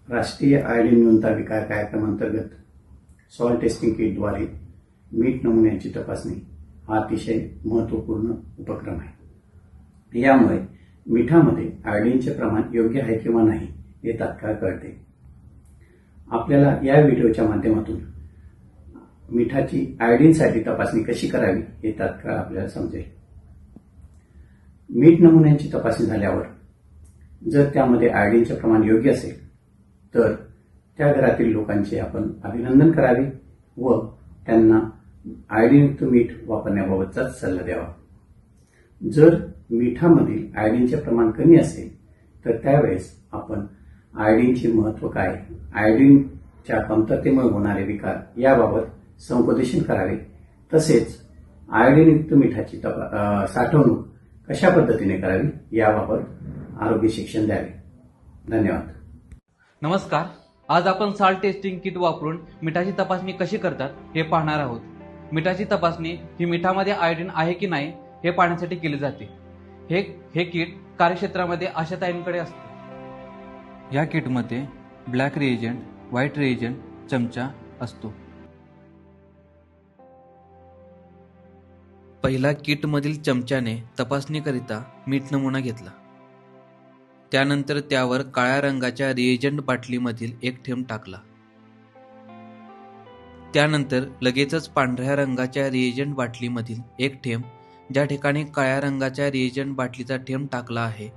राष्ट्रीय आयोडीन न्यूनता विकार कार्यक्रमांतर्गत सॉल्ट टेस्टिंग किटद्वारे मीठ नमुन्यांची तपासणी हा अतिशय महत्त्वपूर्ण उपक्रम आहे। यामुळे मिठामध्ये आयोडीनचे प्रमाण योग्य आहे किंवा नाही हे तात्काळ कळते। आपल्याला या व्हिडिओच्या माध्यमातून मिठाची आयोडीनसाठी तपासणी कशी करावी हे तात्काळ आपल्याला समजेल। मीठ नमुन्यांची तपासणी झाल्यावर जर त्यामध्ये आयोडीनचे प्रमाण योग्य असेल तर त्या घरातील लोकांचे आपण अभिनंदन करावे व त्यांना आयोडीनयुक्त मीठ वापरण्याबाबतचा सल्ला द्यावा। जर मिठामधील आयोडीनचे प्रमाण कमी असेल तर त्यावेळेस आपण आयोडीनचे महत्त्व काय, आयोडीनच्या कमतरतेमुळे होणारे विकार याबाबत समुपदेशन करावे, तसेच आयोडीनयुक्त मिठाची साठवणूक कशा पद्धतीने करावी याबाबत आरोग्य शिक्षण द्यावे। धन्यवाद। नमस्कार, आज आपण सॉल्ट टेस्टिंग किट वापरून मिठाची तपासणी कशी करतात हे पाहणार आहोत। मिठाची तपासणी ही मिठामध्ये आयोडीन आहे की नाही हे पाहण्यासाठी केली जाते। हे किट कार्यक्षेत्रामध्ये आशाताईंकडे असते। या किटमध्ये ब्लॅक रिएजंट, व्हाईट रिएजंट, चमचा असतो। पहिला किटमधील चमच्याने तपासणीकरिता मीठ नमुना घेतला। त्यानंतर त्यावर काळ्या रंगाच्या रिएजंट बाटलीमधील एक थेंब टाकला। त्यानंतर लगेचच पांढऱ्या रंगाच्या रिएजंट बाटलीमधील एक थेंब ज्या ठिकाणी काळ्या रंगाच्या रिएजंट बाटलीचा थेंब टाकला आहे